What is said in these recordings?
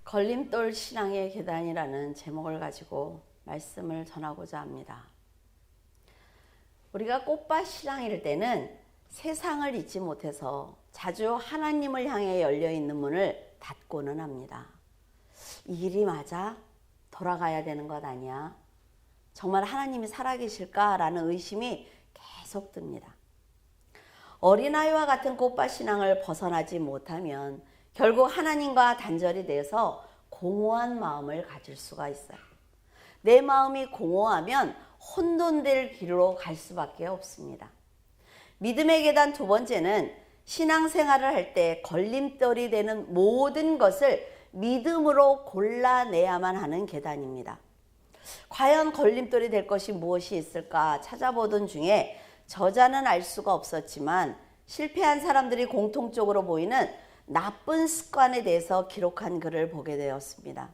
걸림돌 신앙의 계단이라는 제목을 가지고 말씀을 전하고자 합니다. 우리가 꽃밭 신앙일 때는 세상을 잊지 못해서 자주 하나님을 향해 열려있는 문을 닫고는 합니다. 이 길이 맞아? 돌아가야 되는 것 아니야? 정말 하나님이 살아계실까라는 의심이 계속 듭니다. 어린아이와 같은 꽃밭 신앙을 벗어나지 못하면 결국 하나님과 단절이 돼서 공허한 마음을 가질 수가 있어요. 내 마음이 공허하면 혼돈될 길로 갈 수밖에 없습니다. 믿음의 계단 두 번째는 신앙생활을 할 때 걸림돌이 되는 모든 것을 믿음으로 골라내야만 하는 계단입니다. 과연 걸림돌이 될 것이 무엇이 있을까 찾아보던 중에 저자는 알 수가 없었지만 실패한 사람들이 공통적으로 보이는 나쁜 습관에 대해서 기록한 글을 보게 되었습니다.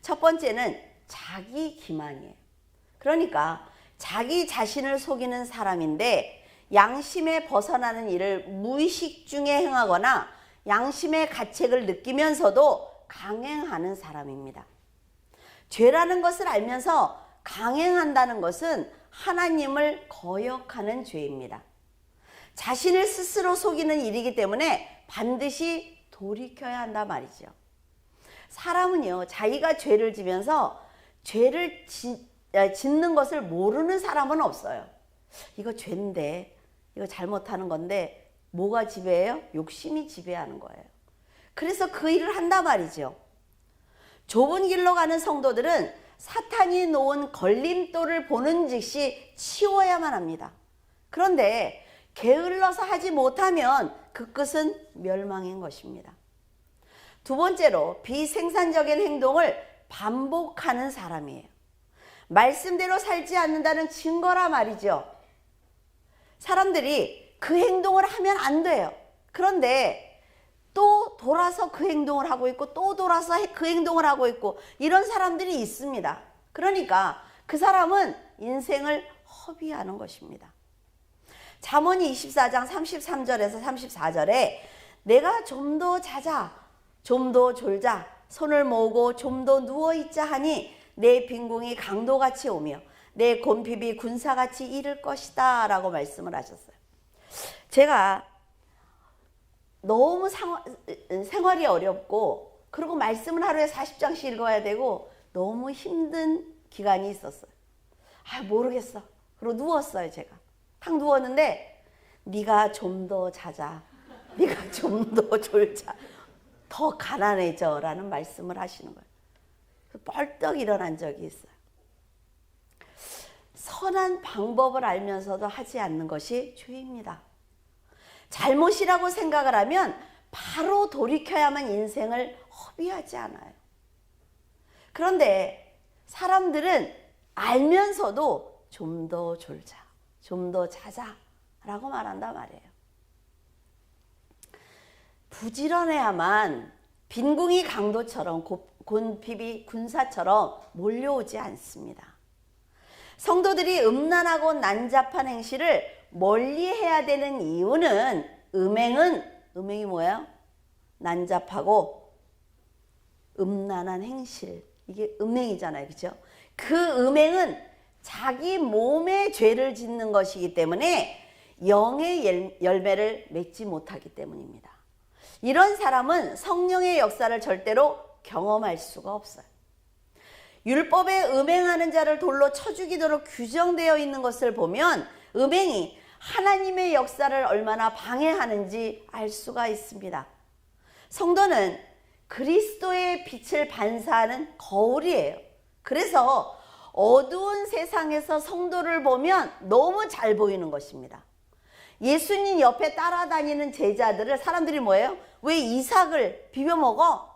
첫 번째는 자기 기만이에요. 그러니까 자기 자신을 속이는 사람인데 양심에 벗어나는 일을 무의식 중에 행하거나 양심의 가책을 느끼면서도 강행하는 사람입니다. 죄라는 것을 알면서 강행한다는 것은 하나님을 거역하는 죄입니다. 자신을 스스로 속이는 일이기 때문에 반드시 돌이켜야 한단 말이죠. 사람은요, 자기가 죄를 지면서 죄를 짓는 것을 모르는 사람은 없어요. 이거 죄인데, 이거 잘못하는 건데 뭐가 지배해요? 욕심이 지배하는 거예요. 그래서 그 일을 한단 말이죠. 좁은 길로 가는 성도들은 사탄이 놓은 걸림돌을 보는 즉시 치워야만 합니다. 그런데 게을러서 하지 못하면 그 끝은 멸망인 것입니다. 두 번째로 비생산적인 행동을 반복하는 사람이에요. 말씀대로 살지 않는다는 증거라 말이죠. 사람들이 그 행동을 하면 안 돼요. 그런데 또 돌아서 그 행동을 하고 있고 또 돌아서 그 행동을 하고 있고 이런 사람들이 있습니다. 그러니까 그 사람은 인생을 허비하는 것입니다. 잠언 24장 33절에서 34절에 내가 좀 더 자자, 좀 더 졸자, 손을 모으고 좀 더 누워있자 하니 내 빈궁이 강도같이 오며 내 곰핍이 군사같이 이를 것이다 라고 말씀을 하셨어요. 제가 너무 생활이 어렵고 그리고 말씀을 하루에 40장씩 읽어야 되고 너무 힘든 기간이 있었어요. 모르겠어. 그리고 누웠어요. 제가 탁 누웠는데 네가 좀 더 자자, 네가 좀 더 졸자, 더 가난해져 라는 말씀을 하시는 거예요. 벌떡 일어난 적이 있어요. 선한 방법을 알면서도 하지 않는 것이 죄입니다. 잘못이라고 생각을 하면 바로 돌이켜야만 인생을 허비하지 않아요. 그런데 사람들은 알면서도 좀 더 졸자, 좀 더 자자 라고 말한단 말이에요. 부지런해야만 빈궁이 강도처럼 곤핍이 군사처럼 몰려오지 않습니다. 성도들이 음란하고 난잡한 행실을 멀리해야 되는 이유는 음행이 뭐예요? 난잡하고 음란한 행실, 이게 음행이잖아요, 그렇죠? 그 음행은 자기 몸에 죄를 짓는 것이기 때문에 영의 열매를 맺지 못하기 때문입니다. 이런 사람은 성령의 역사를 절대로 경험할 수가 없어요. 율법에 음행하는 자를 돌로 쳐 죽이도록 규정되어 있는 것을 보면 음행이 하나님의 역사를 얼마나 방해하는지 알 수가 있습니다. 성도는 그리스도의 빛을 반사하는 거울이에요. 그래서 어두운 세상에서 성도를 보면 너무 잘 보이는 것입니다. 예수님 옆에 따라다니는 제자들을 사람들이 뭐예요? 왜 이삭을 비벼 먹어?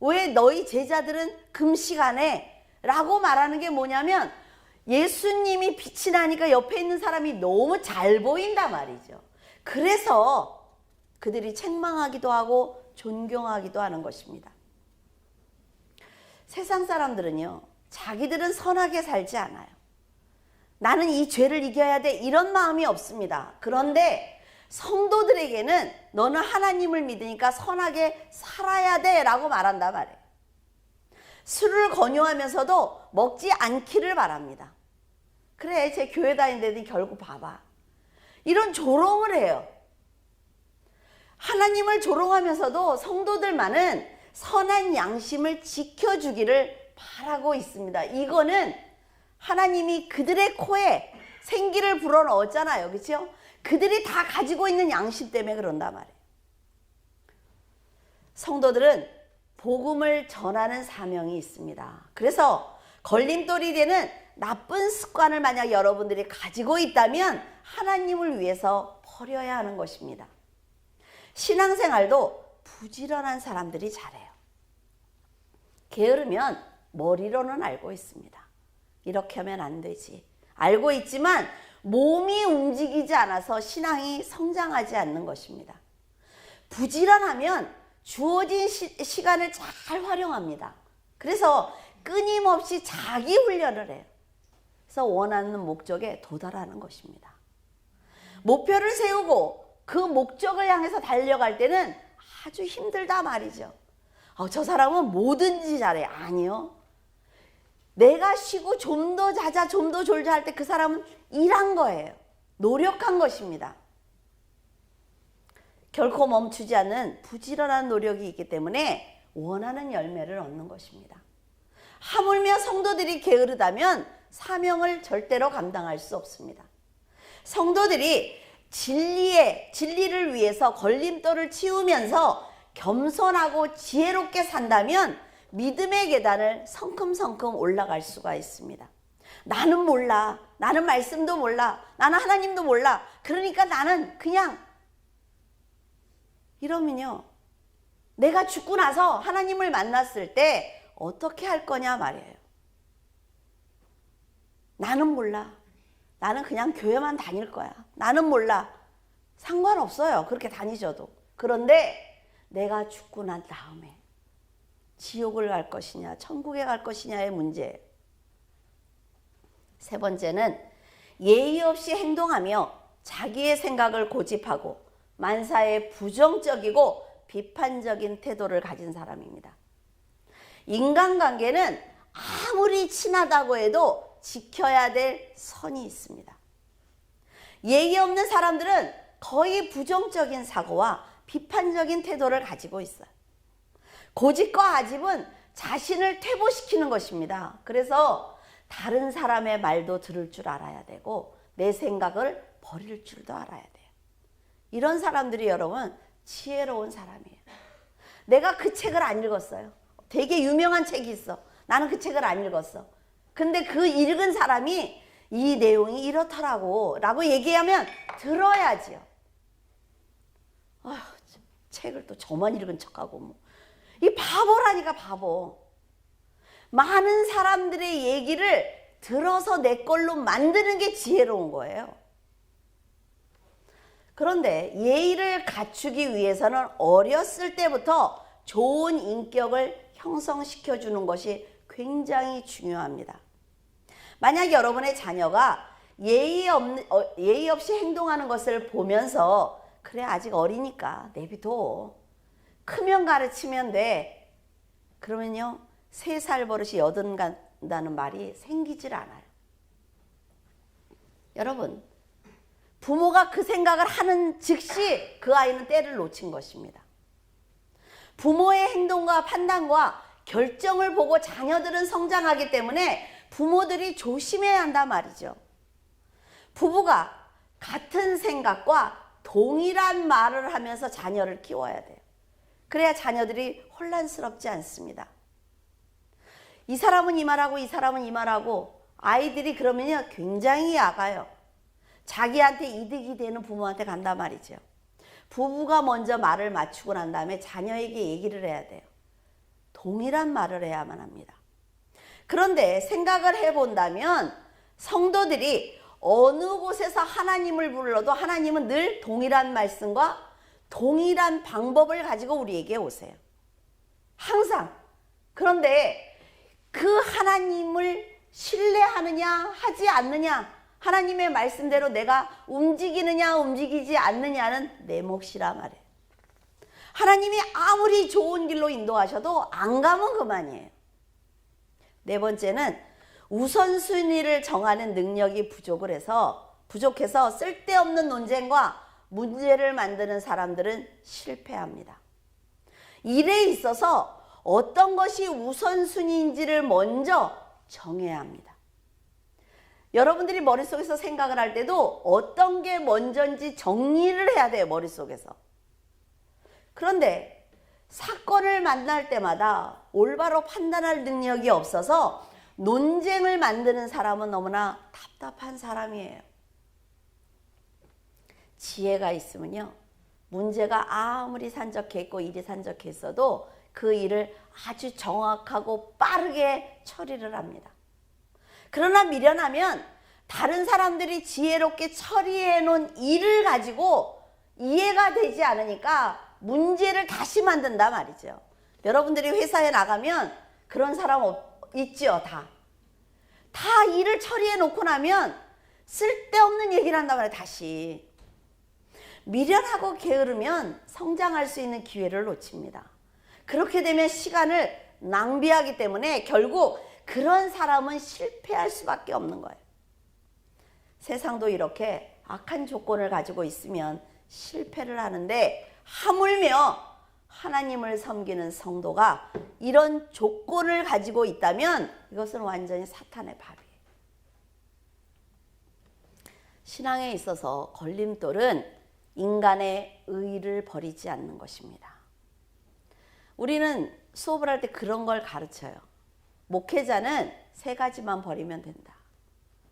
왜 너희 제자들은 금식 안 해? 라고 말하는 게 뭐냐면 예수님이 빛이 나니까 옆에 있는 사람이 너무 잘 보인단 말이죠. 그래서 그들이 책망하기도 하고 존경하기도 하는 것입니다. 세상 사람들은요, 자기들은 선하게 살지 않아요. 나는 이 죄를 이겨야 돼 이런 마음이 없습니다. 그런데 성도들에게는 너는 하나님을 믿으니까 선하게 살아야 돼 라고 말한단 말이에요. 술을 권유하면서도 먹지 않기를 바랍니다. 그래, 제 교회 다니는데 결국 봐봐. 이런 조롱을 해요. 하나님을 조롱하면서도 성도들만은 선한 양심을 지켜주기를 바라고 있습니다. 이거는 하나님이 그들의 코에 생기를 불어넣었잖아요. 그렇죠? 그들이 다 가지고 있는 양심 때문에 그런단 말이에요. 성도들은 복음을 전하는 사명이 있습니다. 그래서 걸림돌이 되는 나쁜 습관을 만약 여러분들이 가지고 있다면 하나님을 위해서 버려야 하는 것입니다. 신앙생활도 부지런한 사람들이 잘해요. 게으르면 머리로는 알고 있습니다. 이렇게 하면 안 되지. 알고 있지만 몸이 움직이지 않아서 신앙이 성장하지 않는 것입니다. 부지런하면 주어진 시간을 잘 활용합니다. 그래서 끊임없이 자기 훈련을 해요. 그래서 원하는 목적에 도달하는 것입니다. 목표를 세우고 그 목적을 향해서 달려갈 때는 아주 힘들다 말이죠. 저 사람은 뭐든지 잘해. 아니요. 내가 쉬고 좀 더 자자, 좀 더 졸자 할 때 그 사람은 일한 거예요. 노력한 것입니다. 결코 멈추지 않는 부지런한 노력이 있기 때문에 원하는 열매를 얻는 것입니다. 하물며 성도들이 게으르다면 사명을 절대로 감당할 수 없습니다. 성도들이 진리를 위해서 걸림돌을 치우면서 겸손하고 지혜롭게 산다면 믿음의 계단을 성큼성큼 올라갈 수가 있습니다. 나는 몰라. 나는 말씀도 몰라. 나는 하나님도 몰라. 그러니까 나는 그냥 이러면요. 내가 죽고 나서 하나님을 만났을 때 어떻게 할 거냐 말이에요. 나는 몰라. 나는 그냥 교회만 다닐 거야. 나는 몰라. 상관없어요. 그렇게 다니셔도. 그런데 내가 죽고 난 다음에 지옥을 갈 것이냐, 천국에 갈 것이냐의 문제예요. 세 번째는 예의 없이 행동하며 자기의 생각을 고집하고 만사에 부정적이고 비판적인 태도를 가진 사람입니다. 인간관계는 아무리 친하다고 해도 지켜야 될 선이 있습니다. 예의 없는 사람들은 거의 부정적인 사고와 비판적인 태도를 가지고 있어요. 고집과 아집은 자신을 퇴보시키는 것입니다. 그래서 다른 사람의 말도 들을 줄 알아야 되고 내 생각을 버릴 줄도 알아야 돼요. 이런 사람들이 여러분 지혜로운 사람이에요. 내가 그 책을 안 읽었어요. 되게 유명한 책이 있어. 나는 그 책을 안 읽었어. 근데 그 읽은 사람이 이 내용이 이렇더라고 라고 얘기하면 들어야지요. 책을 또 저만 읽은 척하고 뭐. 이 바보라니까 바보. 많은 사람들의 얘기를 들어서 내 걸로 만드는 게 지혜로운 거예요. 그런데 예의를 갖추기 위해서는 어렸을 때부터 좋은 인격을 형성시켜주는 것이 굉장히 중요합니다. 만약 여러분의 자녀가 예의 없이 행동하는 것을 보면서 그래 아직 어리니까 내비둬. 크면 가르치면 돼. 그러면요 3살 버릇이 80 간다는 말이 생기질 않아요. 여러분 부모가 그 생각을 하는 즉시 그 아이는 때를 놓친 것입니다. 부모의 행동과 판단과 결정을 보고 자녀들은 성장하기 때문에 부모들이 조심해야 한단 말이죠. 부부가 같은 생각과 동일한 말을 하면서 자녀를 키워야 돼요. 그래야 자녀들이 혼란스럽지 않습니다. 이 사람은 이 말하고 이 사람은 이 말하고 아이들이 그러면요 굉장히 약아요. 자기한테 이득이 되는 부모한테 간단 말이죠. 부부가 먼저 말을 맞추고 난 다음에 자녀에게 얘기를 해야 돼요. 동일한 말을 해야만 합니다. 그런데 생각을 해본다면 성도들이 어느 곳에서 하나님을 불러도 하나님은 늘 동일한 말씀과 동일한 방법을 가지고 우리에게 오세요. 항상. 그런데 그 하나님을 신뢰하느냐 하지 않느냐, 하나님의 말씀대로 내가 움직이느냐 움직이지 않느냐는 내 몫이라 말이에요. 하나님이 아무리 좋은 길로 인도하셔도 안 가면 그만이에요. 네 번째는 우선순위를 정하는 능력이 부족해서 쓸데없는 논쟁과 문제를 만드는 사람들은 실패합니다. 일에 있어서 어떤 것이 우선순위인지를 먼저 정해야 합니다. 여러분들이 머릿속에서 생각을 할 때도 어떤 게 먼저인지 정리를 해야 돼요, 머릿속에서. 그런데 사건을 만날 때마다 올바로 판단할 능력이 없어서 논쟁을 만드는 사람은 너무나 답답한 사람이에요. 지혜가 있으면요, 문제가 아무리 산적해 있고 일이 산적해 있어도 그 일을 아주 정확하고 빠르게 처리를 합니다. 그러나 미련하면 다른 사람들이 지혜롭게 처리해 놓은 일을 가지고 이해가 되지 않으니까 문제를 다시 만든단 말이죠. 여러분들이 회사에 나가면 그런 사람 있죠. 다 일을 처리해 놓고 나면 쓸데없는 얘기를 한단 말이에요. 다시. 미련하고 게으르면 성장할 수 있는 기회를 놓칩니다. 그렇게 되면 시간을 낭비하기 때문에 결국 그런 사람은 실패할 수밖에 없는 거예요. 세상도 이렇게 악한 조건을 가지고 있으면 실패를 하는데, 하물며 하나님을 섬기는 성도가 이런 조건을 가지고 있다면 이것은 완전히 사탄의 밥이에요. 신앙에 있어서 걸림돌은 인간의 의를 버리지 않는 것입니다. 우리는 수업을 할 때 그런 걸 가르쳐요. 목회자는 3가지만 버리면 된다.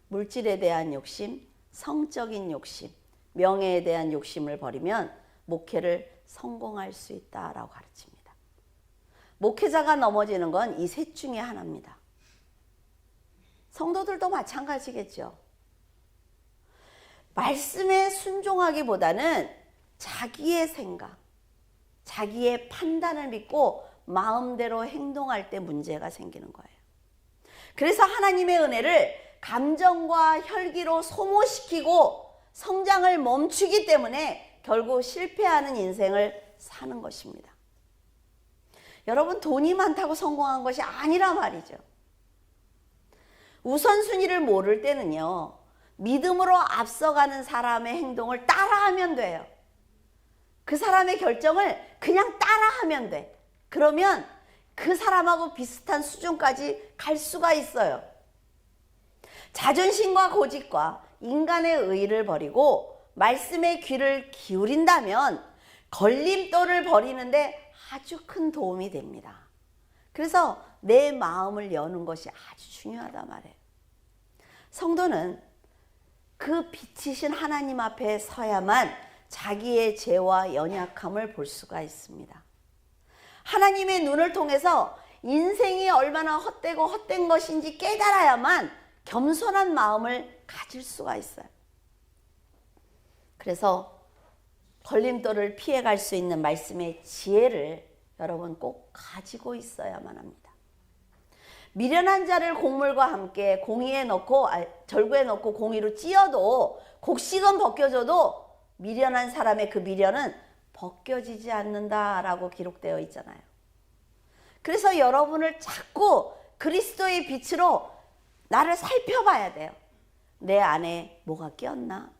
물질에 대한 욕심, 성적인 욕심, 명예에 대한 욕심을 버리면 목회를 성공할 수 있다라고 가르칩니다. 목회자가 넘어지는 건 이 셋 중에 하나입니다. 성도들도 마찬가지겠죠. 말씀에 순종하기보다는 자기의 생각, 자기의 판단을 믿고 마음대로 행동할 때 문제가 생기는 거예요. 그래서 하나님의 은혜를 감정과 혈기로 소모시키고 성장을 멈추기 때문에 결국 실패하는 인생을 사는 것입니다. 여러분, 돈이 많다고 성공한 것이 아니라 말이죠. 우선순위를 모를 때는요, 믿음으로 앞서가는 사람의 행동을 따라하면 돼요. 그 사람의 결정을 그냥 따라하면 돼. 그러면 그 사람하고 비슷한 수준까지 갈 수가 있어요. 자존심과 고집과 인간의 의의를 버리고 말씀의 귀를 기울인다면 걸림돌을 버리는데 아주 큰 도움이 됩니다. 그래서 내 마음을 여는 것이 아주 중요하단 말이에요. 성도는 그 빛이신 하나님 앞에 서야만 자기의 죄와 연약함을 볼 수가 있습니다. 하나님의 눈을 통해서 인생이 얼마나 헛된 것인지 깨달아야만 겸손한 마음을 가질 수가 있어요. 그래서 걸림돌을 피해갈 수 있는 말씀의 지혜를 여러분 꼭 가지고 있어야만 합니다. 미련한 자를 곡물과 함께 절구에 넣고 공의로 찧어도 곡식은 벗겨져도 미련한 사람의 그 미련은 벗겨지지 않는다라고 기록되어 있잖아요. 그래서 여러분을 자꾸 그리스도의 빛으로 나를 살펴봐야 돼요. 내 안에 뭐가 끼었나?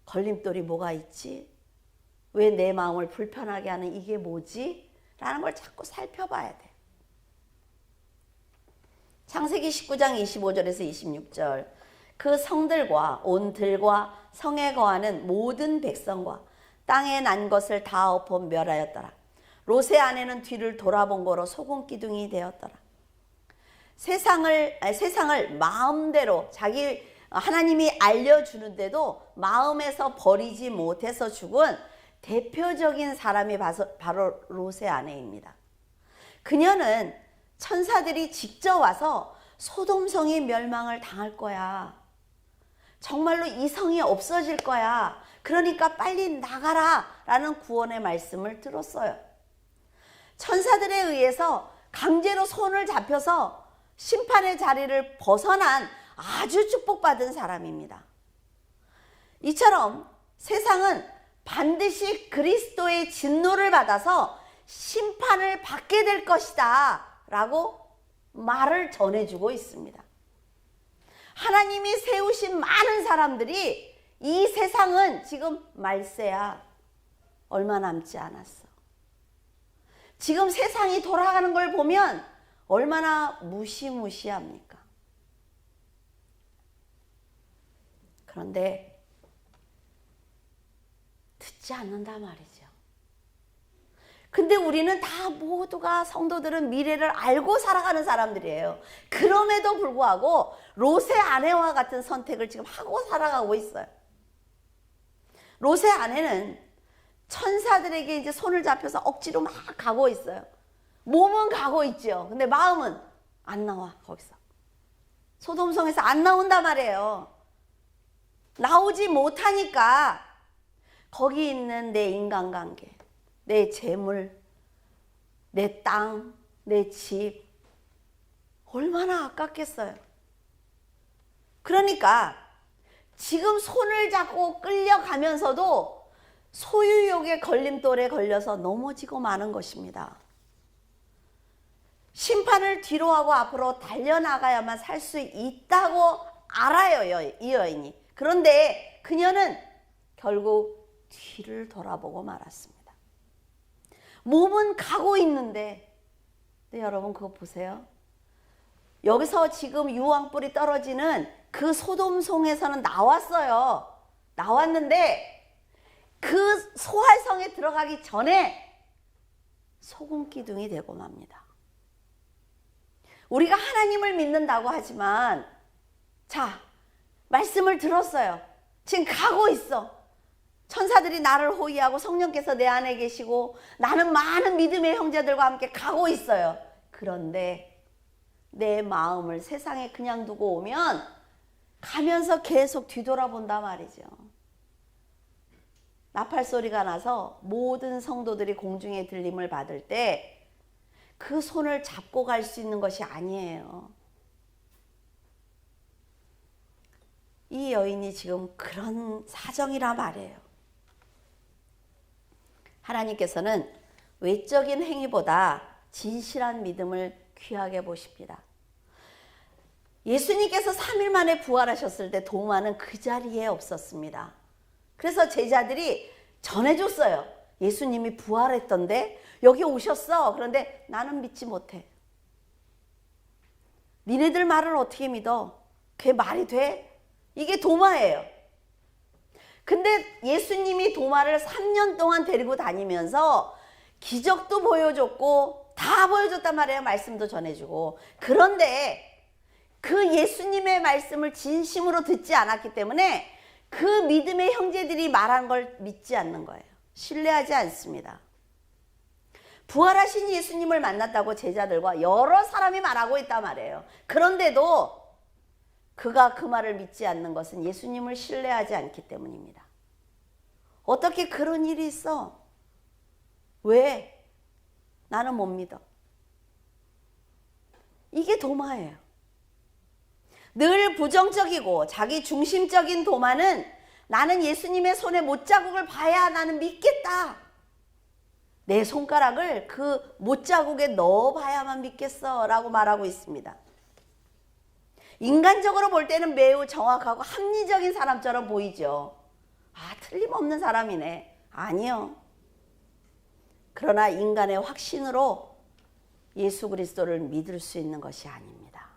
걸림돌이 뭐가 있지? 왜 내 마음을 불편하게 하는 이게 뭐지? 라는 걸 자꾸 살펴봐야 돼요. 창세기 19장 25절에서 26절, 그 성들과 온 들과 성에 거하는 모든 백성과 땅에 난 것을 다 엎어 멸하였더라. 롯의 아내는 뒤를 돌아본 거로 소금 기둥이 되었더라. 세상을 마음대로 하나님이 알려주는데도 마음에서 버리지 못해서 죽은 대표적인 사람이 바로 롯의 아내입니다. 그녀는 천사들이 직접 와서 소돔성이 멸망을 당할 거야. 정말로 이 성이 없어질 거야. 그러니까 빨리 나가라 라는 구원의 말씀을 들었어요. 천사들에 의해서 강제로 손을 잡혀서 심판의 자리를 벗어난 아주 축복받은 사람입니다. 이처럼 세상은 반드시 그리스도의 진노를 받아서 심판을 받게 될 것이다 라고 말을 전해주고 있습니다. 하나님이 세우신 많은 사람들이 이 세상은 지금 말세야. 얼마 남지 않았어. 지금 세상이 돌아가는 걸 보면 얼마나 무시무시합니까? 그런데 듣지 않는다 말이죠. 근데 우리는 다 모두가 성도들은 미래를 알고 살아가는 사람들이에요. 그럼에도 불구하고 롯의 아내와 같은 선택을 지금 하고 살아가고 있어요. 롯의 아내는 천사들에게 이제 손을 잡혀서 억지로 막 가고 있어요. 몸은 가고 있죠. 근데 마음은 안 나와, 거기서. 소돔성에서 안 나온단 말이에요. 나오지 못하니까 거기 있는 내 인간관계, 내 재물, 내 땅, 내 집 얼마나 아깝겠어요. 그러니까 지금 손을 잡고 끌려가면서도 소유욕의 걸림돌에 걸려서 넘어지고 마는 것입니다. 심판을 뒤로하고 앞으로 달려나가야만 살 수 있다고 알아요, 이 여인이. 그런데 그녀는 결국 뒤를 돌아보고 말았습니다. 몸은 가고 있는데, 네, 여러분 그거 보세요. 여기서 지금 유황불이 떨어지는 그 소돔성에서는 나왔어요. 나왔는데 그 소활성에 들어가기 전에 소금 기둥이 되고 맙니다. 우리가 하나님을 믿는다고 하지만, 자, 말씀을 들었어요. 지금 가고 있어. 천사들이 나를 호위하고 성령께서 내 안에 계시고 나는 많은 믿음의 형제들과 함께 가고 있어요. 그런데 내 마음을 세상에 그냥 두고 오면 가면서 계속 뒤돌아본단 말이죠. 나팔 소리가 나서 모든 성도들이 공중의 들림을 받을 때 그 손을 잡고 갈 수 있는 것이 아니에요. 이 여인이 지금 그런 사정이라 말이에요. 하나님께서는 외적인 행위보다 진실한 믿음을 귀하게 보십니다. 예수님께서 3일 만에 부활하셨을 때 도마는 그 자리에 없었습니다. 그래서 제자들이 전해줬어요. 예수님이 부활했던데 여기 오셨어. 그런데 나는 믿지 못해. 니네들 말을 어떻게 믿어? 그게 말이 돼? 이게 도마예요. 근데 예수님이 도마를 3년 동안 데리고 다니면서 기적도 보여줬고 다 보여줬단 말이에요. 말씀도 전해주고. 그런데 그 예수님의 말씀을 진심으로 듣지 않았기 때문에 그 믿음의 형제들이 말한 걸 믿지 않는 거예요. 신뢰하지 않습니다. 부활하신 예수님을 만났다고 제자들과 여러 사람이 말하고 있단 말이에요. 그런데도 그가 그 말을 믿지 않는 것은 예수님을 신뢰하지 않기 때문입니다. 어떻게 그런 일이 있어? 왜? 나는 못 믿어. 이게 도마예요. 늘 부정적이고 자기 중심적인 도마는 나는 예수님의 손에 못자국을 봐야 나는 믿겠다. 내 손가락을 그 못자국에 넣어봐야만 믿겠어 라고 말하고 있습니다. 인간적으로 볼 때는 매우 정확하고 합리적인 사람처럼 보이죠. 아, 틀림없는 사람이네. 아니요. 그러나 인간의 확신으로 예수 그리스도를 믿을 수 있는 것이 아닙니다.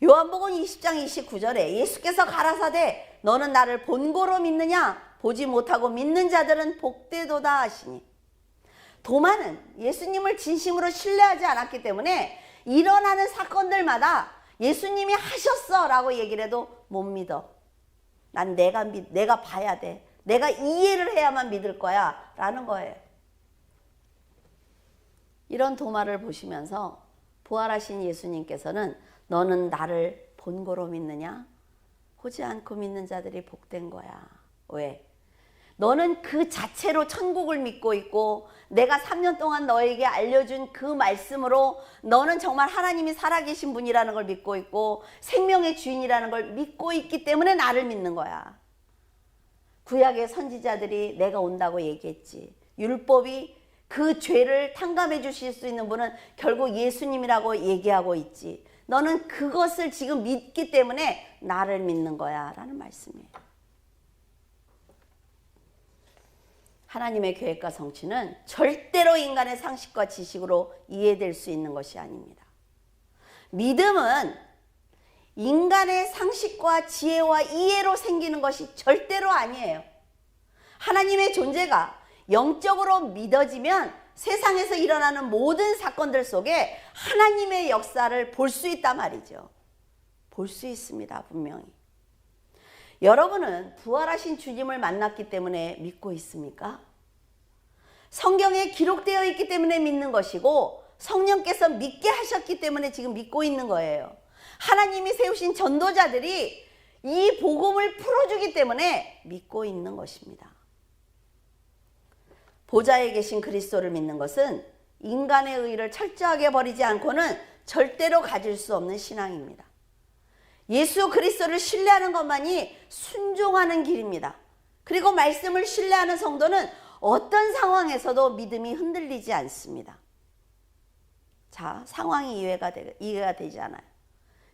요한복음 20장 29절에 예수께서 가라사대 너는 나를 본고로 믿느냐? 보지 못하고 믿는 자들은 복되도다 하시니. 도마는 예수님을 진심으로 신뢰하지 않았기 때문에 일어나는 사건들마다 예수님이 하셨어 라고 얘기를 해도 못 믿어. 난 내가 봐야 돼. 내가 이해를 해야만 믿을 거야 라는 거예요. 이런 도마를 보시면서 부활하신 예수님께서는 너는 나를 본고로 믿느냐? 보지 않고 믿는 자들이 복된 거야. 왜? 너는 그 자체로 천국을 믿고 있고 내가 3년 동안 너에게 알려준 그 말씀으로 너는 정말 하나님이 살아계신 분이라는 걸 믿고 있고 생명의 주인이라는 걸 믿고 있기 때문에 나를 믿는 거야. 구약의 선지자들이 내가 온다고 얘기했지. 율법이 그 죄를 탕감해 주실 수 있는 분은 결국 예수님이라고 얘기하고 있지. 너는 그것을 지금 믿기 때문에 나를 믿는 거야 라는 말씀이에요. 하나님의 계획과 성취는 절대로 인간의 상식과 지식으로 이해될 수 있는 것이 아닙니다. 믿음은 인간의 상식과 지혜와 이해로 생기는 것이 절대로 아니에요. 하나님의 존재가 영적으로 믿어지면 세상에서 일어나는 모든 사건들 속에 하나님의 역사를 볼 수 있단 말이죠. 볼 수 있습니다, 분명히. 여러분은 부활하신 주님을 만났기 때문에 믿고 있습니까? 성경에 기록되어 있기 때문에 믿는 것이고 성령께서 믿게 하셨기 때문에 지금 믿고 있는 거예요. 하나님이 세우신 전도자들이 이 복음을 풀어주기 때문에 믿고 있는 것입니다. 보좌에 계신 그리스도를 믿는 것은 인간의 의의를 철저하게 버리지 않고는 절대로 가질 수 없는 신앙입니다. 예수 그리스도를 신뢰하는 것만이 순종하는 길입니다. 그리고 말씀을 신뢰하는 성도는 어떤 상황에서도 믿음이 흔들리지 않습니다. 자, 상황이 이해가 되지 않아요.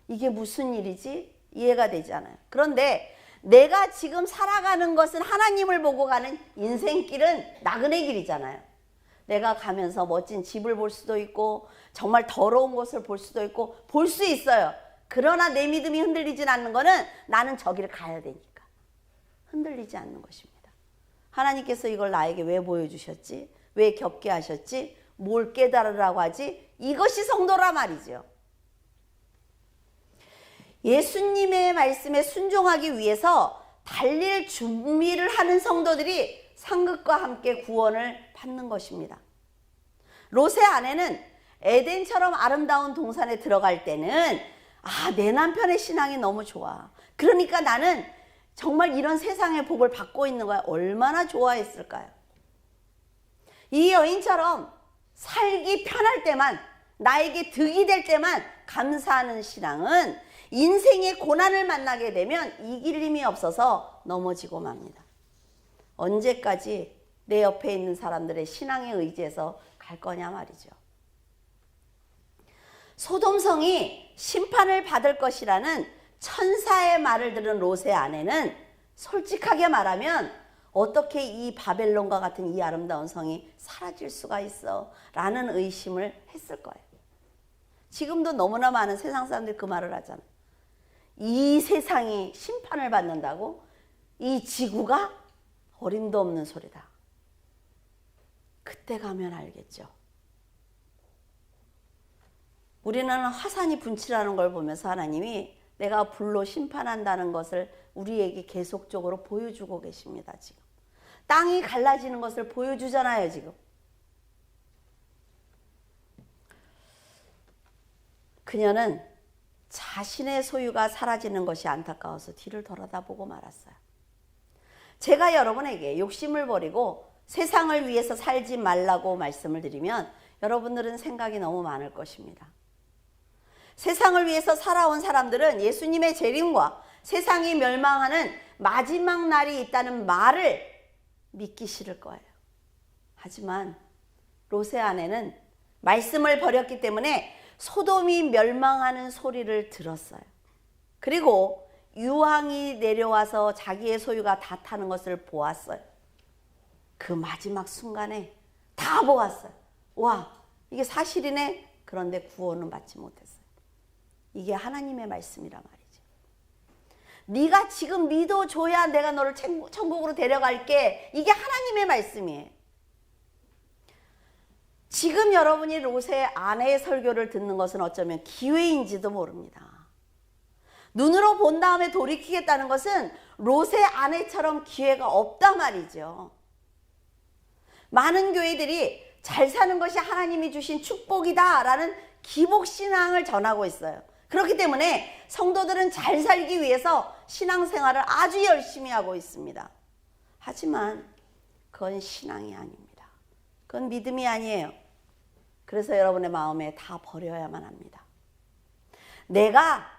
이게 무슨 일이지? 이해가 되지 않아요. 그런데 내가 지금 살아가는 것은 하나님을 보고 가는 인생길은 나그네 길이잖아요. 내가 가면서 멋진 집을 볼 수도 있고 정말 더러운 곳을 볼 수도 있고 볼 수 있어요. 그러나 내 믿음이 흔들리진 않는 거는 나는 저기를 가야 되니까 흔들리지 않는 것입니다. 하나님께서 이걸 나에게 왜 보여주셨지? 왜 겪게 하셨지? 뭘 깨달으라고 하지? 이것이 성도라 말이죠. 예수님의 말씀에 순종하기 위해서 달릴 준비를 하는 성도들이 상급과 함께 구원을 받는 것입니다. 롯의 아내는 에덴처럼 아름다운 동산에 들어갈 때는 내 남편의 신앙이 너무 좋아. 그러니까 나는 정말 이런 세상의 복을 받고 있는 거야. 얼마나 좋아했을까요? 이 여인처럼 살기 편할 때만, 나에게 득이 될 때만 감사하는 신앙은 인생의 고난을 만나게 되면 이길 힘이 없어서 넘어지고 맙니다. 언제까지 내 옆에 있는 사람들의 신앙에 의지해서 갈 거냐 말이죠. 소돔성이 심판을 받을 것이라는 천사의 말을 들은 롯의 아내는 솔직하게 말하면 어떻게 이 바벨론과 같은 이 아름다운 성이 사라질 수가 있어? 라는 의심을 했을 거예요. 지금도 너무나 많은 세상 사람들이 그 말을 하잖아요. 이 세상이 심판을 받는다고? 이 지구가? 어림도 없는 소리다. 그때 가면 알겠죠. 우리는 화산이 분출하는 걸 보면서 하나님이 내가 불로 심판한다는 것을 우리에게 계속적으로 보여주고 계십니다. 지금 땅이 갈라지는 것을 보여주잖아요. 지금 그녀는 자신의 소유가 사라지는 것이 안타까워서 뒤를 돌아다보고 말았어요. 제가 여러분에게 욕심을 버리고 세상을 위해서 살지 말라고 말씀을 드리면 여러분들은 생각이 너무 많을 것입니다. 세상을 위해서 살아온 사람들은 예수님의 재림과 세상이 멸망하는 마지막 날이 있다는 말을 믿기 싫을 거예요. 하지만 롯의 아내는 말씀을 버렸기 때문에 소돔이 멸망하는 소리를 들었어요. 그리고 유황이 내려와서 자기의 소유가 다 타는 것을 보았어요. 그 마지막 순간에 다 보았어요. 와, 이게 사실이네. 그런데 구원은 받지 못했어요. 이게 하나님의 말씀이란 말이죠. 네가 지금 믿어줘야 내가 너를 천국으로 데려갈게. 이게 하나님의 말씀이에요. 지금 여러분이 롯의 아내의 설교를 듣는 것은 어쩌면 기회인지도 모릅니다. 눈으로 본 다음에 돌이키겠다는 것은 롯의 아내처럼 기회가 없단 말이죠. 많은 교회들이 잘 사는 것이 하나님이 주신 축복이다라는 기복신앙을 전하고 있어요. 그렇기 때문에 성도들은 잘 살기 위해서 신앙생활을 아주 열심히 하고 있습니다. 하지만 그건 신앙이 아닙니다. 그건 믿음이 아니에요. 그래서 여러분의 마음에 다 버려야만 합니다. 내가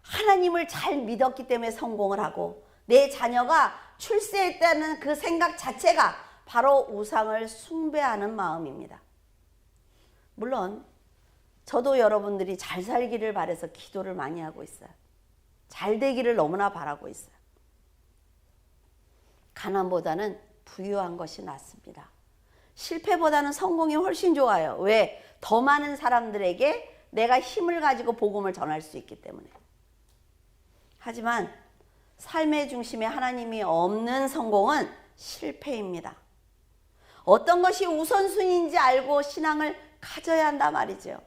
하나님을 잘 믿었기 때문에 성공을 하고 내 자녀가 출세했다는 그 생각 자체가 바로 우상을 숭배하는 마음입니다. 물론 저도 여러분들이 잘 살기를 바라서 기도를 많이 하고 있어요. 잘 되기를 너무나 바라고 있어요. 가난보다는 부유한 것이 낫습니다. 실패보다는 성공이 훨씬 좋아요. 왜? 더 많은 사람들에게 내가 힘을 가지고 복음을 전할 수 있기 때문에. 하지만 삶의 중심에 하나님이 없는 성공은 실패입니다. 어떤 것이 우선순위인지 알고 신앙을 가져야 한다 말이죠.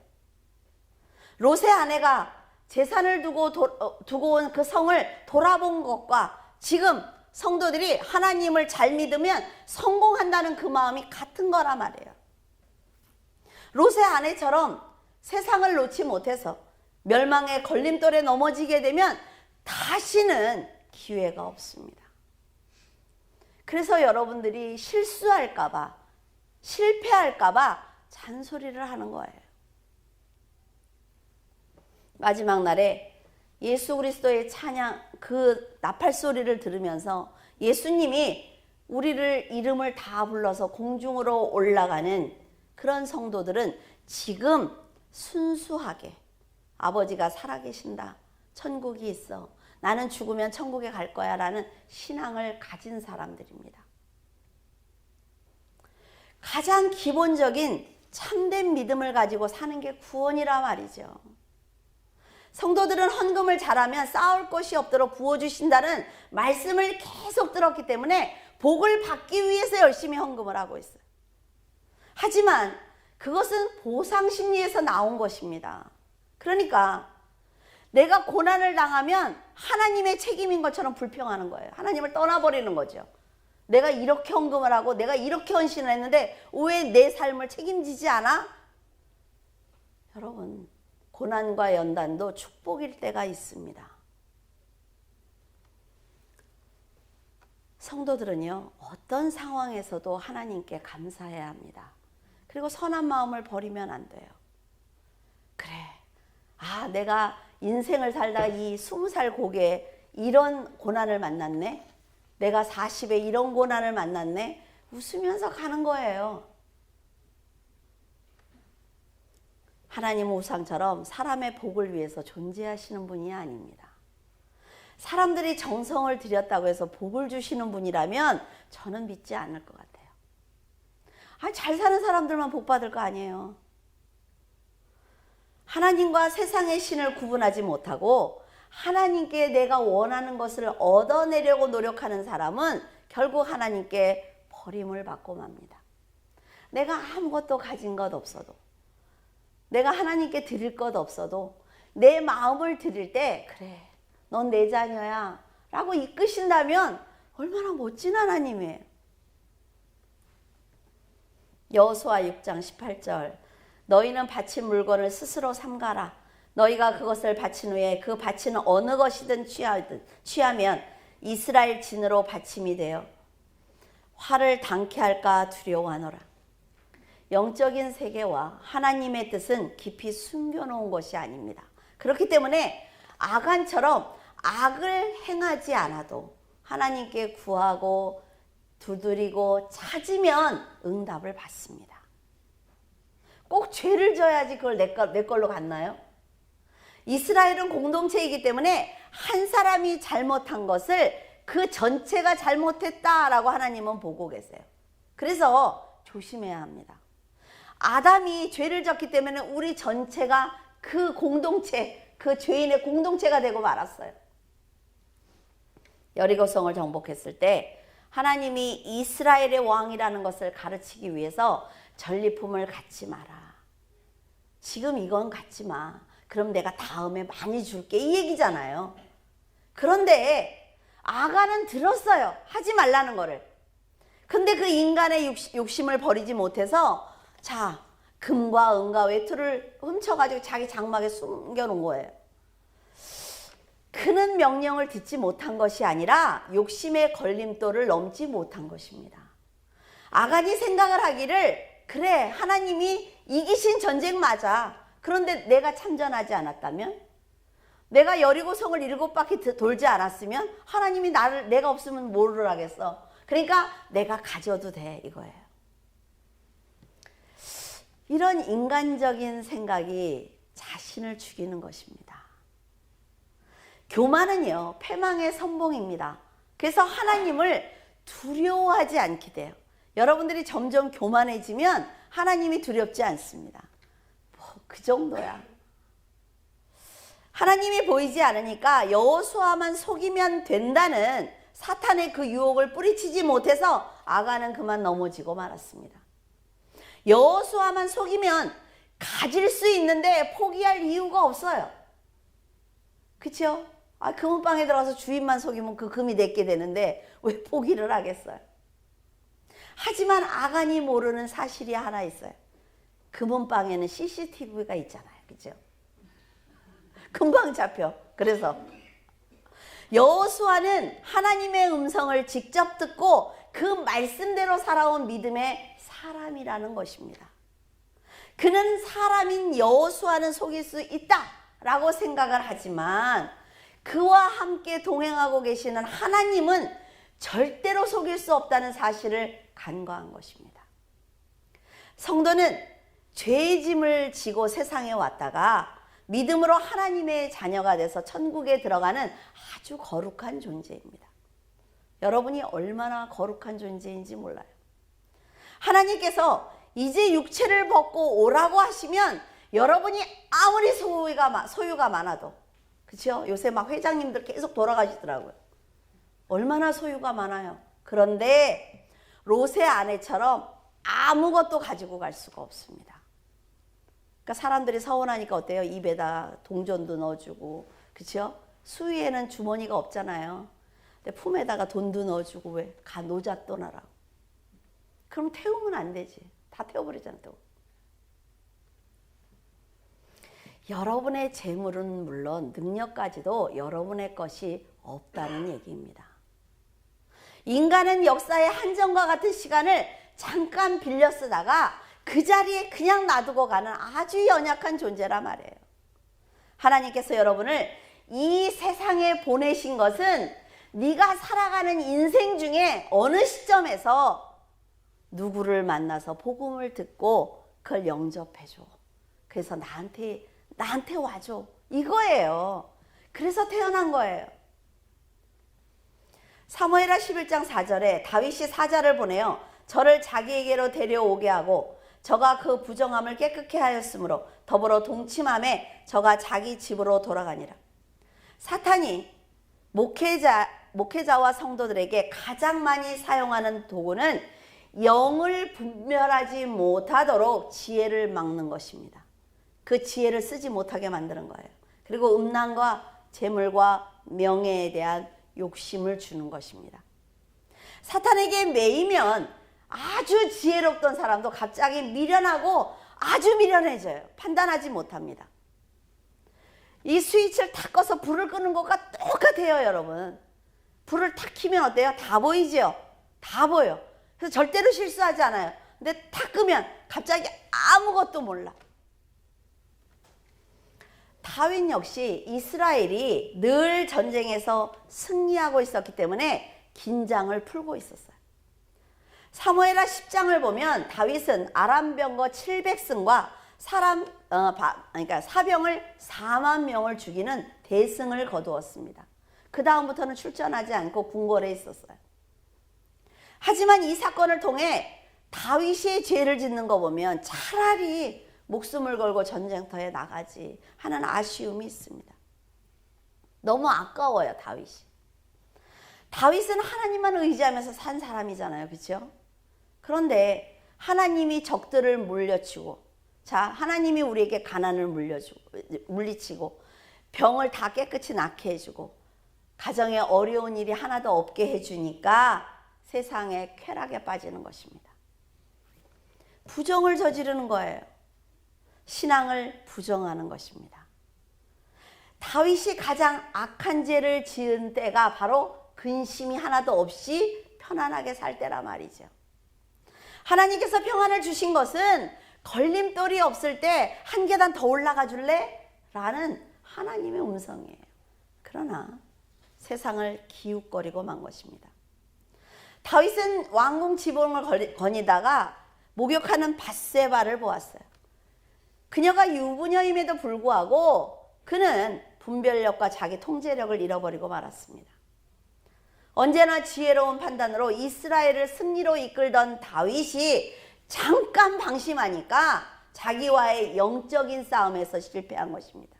롯의 아내가 재산을 두고 온 그 성을 돌아본 것과 지금 성도들이 하나님을 잘 믿으면 성공한다는 그 마음이 같은 거란 말이에요. 롯의 아내처럼 세상을 놓지 못해서 멸망의 걸림돌에 넘어지게 되면 다시는 기회가 없습니다. 그래서 여러분들이 실수할까봐, 실패할까봐 잔소리를 하는 거예요. 마지막 날에 예수 그리스도의 찬양, 그 나팔 소리를 들으면서 예수님이 우리를 이름을 다 불러서 공중으로 올라가는 그런 성도들은 지금 순수하게 아버지가 살아계신다, 천국이 있어, 나는 죽으면 천국에 갈 거야 라는 신앙을 가진 사람들입니다. 가장 기본적인 참된 믿음을 가지고 사는 게 구원이라 말이죠. 성도들은 헌금을 잘하면 쌓을 것이 없도록 부어주신다는 말씀을 계속 들었기 때문에 복을 받기 위해서 열심히 헌금을 하고 있어요. 하지만 그것은 보상 심리에서 나온 것입니다. 그러니까 내가 고난을 당하면 하나님의 책임인 것처럼 불평하는 거예요. 하나님을 떠나버리는 거죠. 내가 이렇게 헌금을 하고 내가 이렇게 헌신을 했는데 왜 내 삶을 책임지지 않아? 여러분, 고난과 연단도 축복일 때가 있습니다. 성도들은요, 어떤 상황에서도 하나님께 감사해야 합니다. 그리고 선한 마음을 버리면 안 돼요. 그래, 내가 인생을 살다가 이 20살 고개에 이런 고난을 만났네. 내가 40에 이런 고난을 만났네. 웃으면서 가는 거예요. 하나님 우상처럼 사람의 복을 위해서 존재하시는 분이 아닙니다. 사람들이 정성을 들였다고 해서 복을 주시는 분이라면 저는 믿지 않을 것 같아요. 잘 사는 사람들만 복 받을 거 아니에요. 하나님과 세상의 신을 구분하지 못하고 하나님께 내가 원하는 것을 얻어내려고 노력하는 사람은 결국 하나님께 버림을 받고 맙니다. 내가 아무것도 가진 것 없어도, 내가 하나님께 드릴 것 없어도 내 마음을 드릴 때 그래, 넌 내 자녀야 라고 이끄신다면 얼마나 멋진 하나님이에요. 여호수아 6장 18절, 너희는 바친 물건을 스스로 삼가라. 너희가 그것을 바친 후에 그 바치는 어느 것이든 취하면 이스라엘 진으로 바침이 되어 화를 당케 할까 두려워하노라. 영적인 세계와 하나님의 뜻은 깊이 숨겨놓은 것이 아닙니다. 그렇기 때문에 아간처럼 악을 행하지 않아도 하나님께 구하고 두드리고 찾으면 응답을 받습니다. 꼭 죄를 져야지 그걸 내 걸로 갔나요? 이스라엘은 공동체이기 때문에 한 사람이 잘못한 것을 그 전체가 잘못했다라고 하나님은 보고 계세요. 그래서 조심해야 합니다. 아담이 죄를 졌기 때문에 우리 전체가 그 공동체, 그 죄인의 공동체가 되고 말았어요. 여리고성을 정복했을 때 하나님이 이스라엘의 왕이라는 것을 가르치기 위해서 전리품을 갖지 마라. 지금 이건 갖지 마. 그럼 내가 다음에 많이 줄게. 이 얘기잖아요. 그런데 아간은 들었어요. 하지 말라는 거를. 근데 그 인간의 욕심을 버리지 못해서 자, 금과 은과 외투를 훔쳐가지고 자기 장막에 숨겨놓은 거예요. 그는 명령을 듣지 못한 것이 아니라 욕심의 걸림돌을 넘지 못한 것입니다. 아간이 생각을 하기를 그래, 하나님이 이기신 전쟁 맞아. 그런데 내가 참전하지 않았다면? 내가 여리고성을 7바퀴 돌지 않았으면 하나님이 내가 없으면 뭐를 하겠어? 그러니까 내가 가져도 돼 이거예요. 이런 인간적인 생각이 자신을 죽이는 것입니다. 교만은요, 패망의 선봉입니다. 그래서 하나님을 두려워하지 않게 돼요. 여러분들이 점점 교만해지면 하나님이 두렵지 않습니다. 뭐 그 정도야. 하나님이 보이지 않으니까 여호수아만 속이면 된다는 사탄의 그 유혹을 뿌리치지 못해서 아간은 그만 넘어지고 말았습니다. 여호수아만 속이면 가질 수 있는데 포기할 이유가 없어요. 그렇죠? 금은방에 들어가서 주인만 속이면 그 금이 내게 되는데 왜 포기를 하겠어요? 하지만 아간이 모르는 사실이 하나 있어요. 금은방에는 CCTV가 있잖아요. 그렇죠? 금방 잡혀. 그래서 여호수아는 하나님의 음성을 직접 듣고 그 말씀대로 살아온 믿음의 사람이라는 것입니다. 그는 사람인 여호수아는 속일 수 있다라고 생각을 하지만 그와 함께 동행하고 계시는 하나님은 절대로 속일 수 없다는 사실을 간과한 것입니다. 성도는 죄의 짐을 지고 세상에 왔다가 믿음으로 하나님의 자녀가 돼서 천국에 들어가는 아주 거룩한 존재입니다. 여러분이 얼마나 거룩한 존재인지 몰라요. 하나님께서 이제 육체를 벗고 오라고 하시면 여러분이 아무리 소유가 많아도, 그렇죠? 요새 막 회장님들 계속 돌아가시더라고요. 얼마나 소유가 많아요. 그런데 롯의 아내처럼 아무것도 가지고 갈 수가 없습니다. 그러니까 사람들이 서운하니까 어때요? 입에다 동전도 넣어주고, 그렇죠? 수위에는 주머니가 없잖아요. 근데 품에다가 돈도 넣어주고, 왜? 노자 떠나라고. 그럼 태우면 안 되지. 다 태워버리잖아, 또. 여러분의 재물은 물론 능력까지도 여러분의 것이 없다는 얘기입니다. 인간은 역사의 한정과 같은 시간을 잠깐 빌려 쓰다가 그 자리에 그냥 놔두고 가는 아주 연약한 존재란 말이에요. 하나님께서 여러분을 이 세상에 보내신 것은 네가 살아가는 인생 중에 어느 시점에서 누구를 만나서 복음을 듣고 그걸 영접해줘. 그래서 나한테 와줘. 이거예요. 그래서 태어난 거예요. 사무엘하 11장 4절에 다윗이 사자를 보내어 저를 자기에게로 데려오게 하고 저가 그 부정함을 깨끗게 하였으므로 더불어 동침함에 저가 자기 집으로 돌아가니라. 사탄이 목회자와 성도들에게 가장 많이 사용하는 도구는 영을 분별하지 못하도록 지혜를 막는 것입니다. 그 지혜를 쓰지 못하게 만드는 거예요. 그리고 음란과 재물과 명예에 대한 욕심을 주는 것입니다. 사탄에게 매이면 아주 지혜롭던 사람도 갑자기 미련하고 아주 미련해져요. 판단하지 못합니다. 이 스위치를 탁 꺼서 불을 끄는 것과 똑같아요, 여러분. 불을 탁 켜면 어때요? 다 보이죠? 다 보여. 그래서 절대로 실수하지 않아요. 근데 탁 끄면 갑자기 아무것도 몰라. 다윗 역시 이스라엘이 늘 전쟁에서 승리하고 있었기 때문에 긴장을 풀고 있었어요. 사무엘하 10장을 보면 다윗은 아람 병거 700승과 사병을 4만 명을 죽이는 대승을 거두었습니다. 그 다음부터는 출전하지 않고 궁궐에 있었어요. 하지만 이 사건을 통해 다윗의 죄를 짓는 거 보면 차라리 목숨을 걸고 전쟁터에 나가지 하는 아쉬움이 있습니다. 너무 아까워요, 다윗이. 다윗은 하나님만 의지하면서 산 사람이잖아요, 그렇죠? 그런데 하나님이 적들을 물려치고, 하나님이 우리에게 가난을 물리치고 병을 다 깨끗이 낫게 해주고 가정에 어려운 일이 하나도 없게 해주니까 세상에 쾌락에 빠지는 것입니다. 부정을 저지르는 거예요. 신앙을 부정하는 것입니다. 다윗이 가장 악한 죄를 지은 때가 바로 근심이 하나도 없이 편안하게 살 때라 말이죠. 하나님께서 평안을 주신 것은 걸림돌이 없을 때 한 계단 더 올라가 줄래? 라는 하나님의 음성이에요. 그러나 세상을 기웃거리고 만 것입니다. 다윗은 왕궁 지붕을 거니다가 목욕하는 밧세바를 보았어요. 그녀가 유부녀임에도 불구하고 그는 분별력과 자기 통제력을 잃어버리고 말았습니다. 언제나 지혜로운 판단으로 이스라엘을 승리로 이끌던 다윗이 잠깐 방심하니까 자기와의 영적인 싸움에서 실패한 것입니다.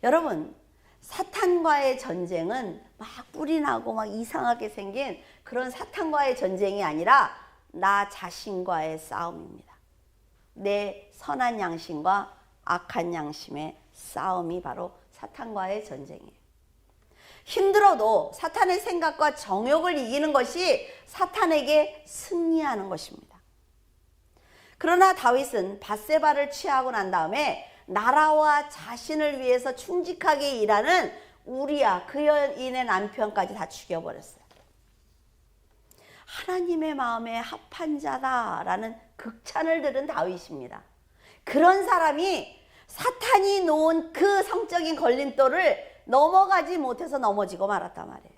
여러분, 사탄과의 전쟁은 막 뿔이 나고 막 이상하게 생긴 그런 사탄과의 전쟁이 아니라 나 자신과의 싸움입니다. 내 선한 양심과 악한 양심의 싸움이 바로 사탄과의 전쟁이에요. 힘들어도 사탄의 생각과 정욕을 이기는 것이 사탄에게 승리하는 것입니다. 그러나 다윗은 밧세바를 취하고 난 다음에 나라와 자신을 위해서 충직하게 일하는 우리야 그 여인의 남편까지 다 죽여버렸어요. 하나님의 마음에 합한 자다라는 극찬을 들은 다윗입니다. 그런 사람이 사탄이 놓은 그 성적인 걸림돌을 넘어가지 못해서 넘어지고 말았단 말이에요.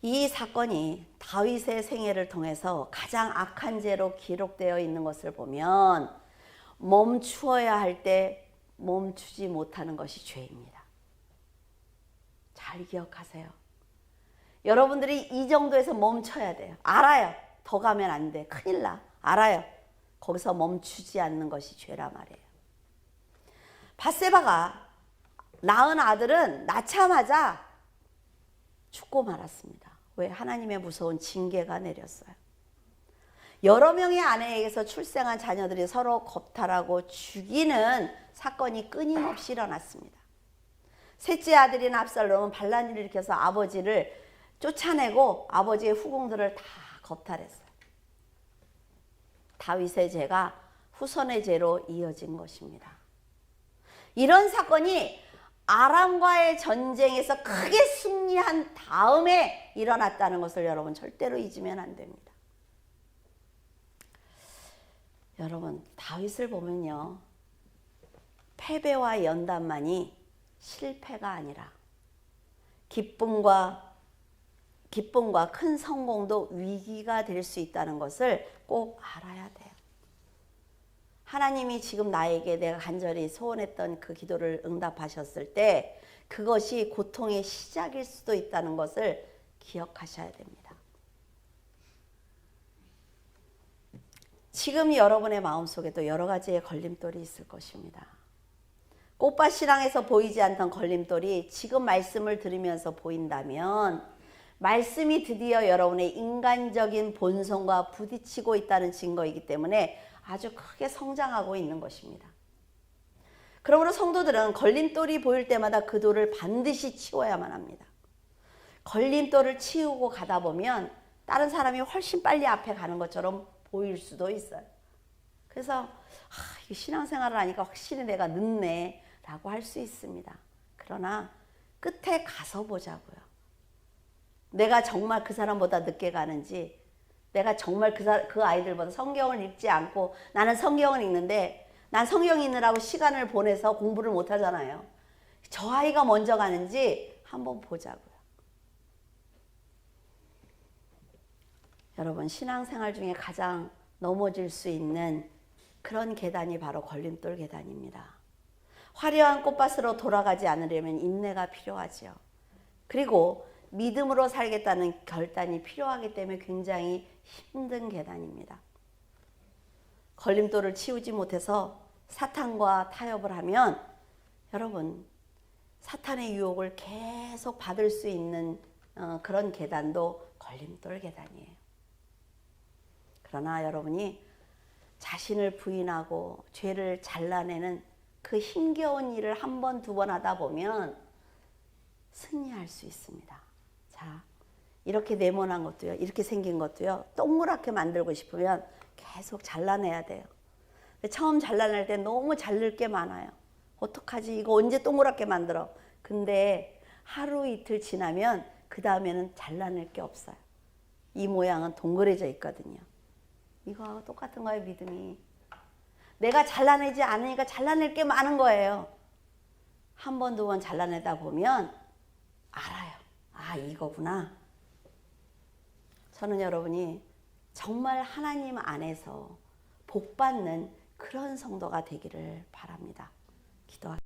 이 사건이 다윗의 생애를 통해서 가장 악한 죄로 기록되어 있는 것을 보면 멈추어야 할 때 멈추지 못하는 것이 죄입니다. 잘 기억하세요. 여러분들이 이 정도에서 멈춰야 돼요. 알아요. 더 가면 안 돼. 큰일 나. 알아요. 거기서 멈추지 않는 것이 죄라 말이에요. 밧세바가 낳은 아들은 낳자마자 죽고 말았습니다. 왜? 하나님의 무서운 징계가 내렸어요. 여러 명의 아내에게서 출생한 자녀들이 서로 겁탈하고 죽이는 사건이 끊임없이 일어났습니다. 셋째 아들인 압살롬은 반란을 일으켜서 아버지를 쫓아내고 아버지의 후궁들을 다 겁탈했어요. 다윗의 죄가 후손의 죄로 이어진 것입니다. 이런 사건이 아람과의 전쟁에서 크게 승리한 다음에 일어났다는 것을 여러분 절대로 잊으면 안 됩니다. 여러분, 다윗을 보면요, 패배와 연단만이 실패가 아니라 기쁨과 큰 성공도 위기가 될 수 있다는 것을 꼭 알아야 돼요. 하나님이 지금 나에게 내가 간절히 소원했던 그 기도를 응답하셨을 때 그것이 고통의 시작일 수도 있다는 것을 기억하셔야 됩니다. 지금 여러분의 마음속에도 여러 가지의 걸림돌이 있을 것입니다. 꽃밭 신앙에서 보이지 않던 걸림돌이 지금 말씀을 들으면서 보인다면 말씀이 드디어 여러분의 인간적인 본성과 부딪히고 있다는 증거이기 때문에 아주 크게 성장하고 있는 것입니다. 그러므로 성도들은 걸림돌이 보일 때마다 그 돌을 반드시 치워야만 합니다. 걸림돌을 치우고 가다 보면 다른 사람이 훨씬 빨리 앞에 가는 것처럼 보일 수도 있어요. 그래서 이 신앙생활을 하니까 확실히 내가 늦네 라고 할 수 있습니다. 그러나 끝에 가서 보자고요. 내가 정말 그 사람보다 늦게 가는지, 내가 정말 그 아이들보다 성경을 읽지 않고 나는 성경을 읽는데 난 성경 읽느라고 시간을 보내서 공부를 못 하잖아요. 저 아이가 먼저 가는지 한번 보자고요. 여러분, 신앙생활 중에 가장 넘어질 수 있는 그런 계단이 바로 걸림돌 계단입니다. 화려한 꽃밭으로 돌아가지 않으려면 인내가 필요하죠. 그리고 믿음으로 살겠다는 결단이 필요하기 때문에 굉장히 힘든 계단입니다. 걸림돌을 치우지 못해서 사탄과 타협을 하면 여러분, 사탄의 유혹을 계속 받을 수 있는 그런 계단도 걸림돌 계단이에요. 그러나 여러분이 자신을 부인하고 죄를 잘라내는 그 힘겨운 일을 한 번, 두 번 하다 보면 승리할 수 있습니다. 자, 이렇게 네모난 것도요, 이렇게 생긴 것도요, 동그랗게 만들고 싶으면 계속 잘라내야 돼요. 처음 잘라낼 때 너무 자를 게 많아요. 어떡하지? 이거 언제 동그랗게 만들어? 근데 하루 이틀 지나면 그 다음에는 잘라낼 게 없어요. 이 모양은 동그래져 있거든요. 이거하고 똑같은 거예요, 믿음이. 내가 잘라내지 않으니까 잘라낼 게 많은 거예요. 한 번, 두 번 잘라내다 보면 알아요. 아, 이거구나. 저는 여러분이 정말 하나님 안에서 복받는 그런 성도가 되기를 바랍니다. 기도하겠습니다.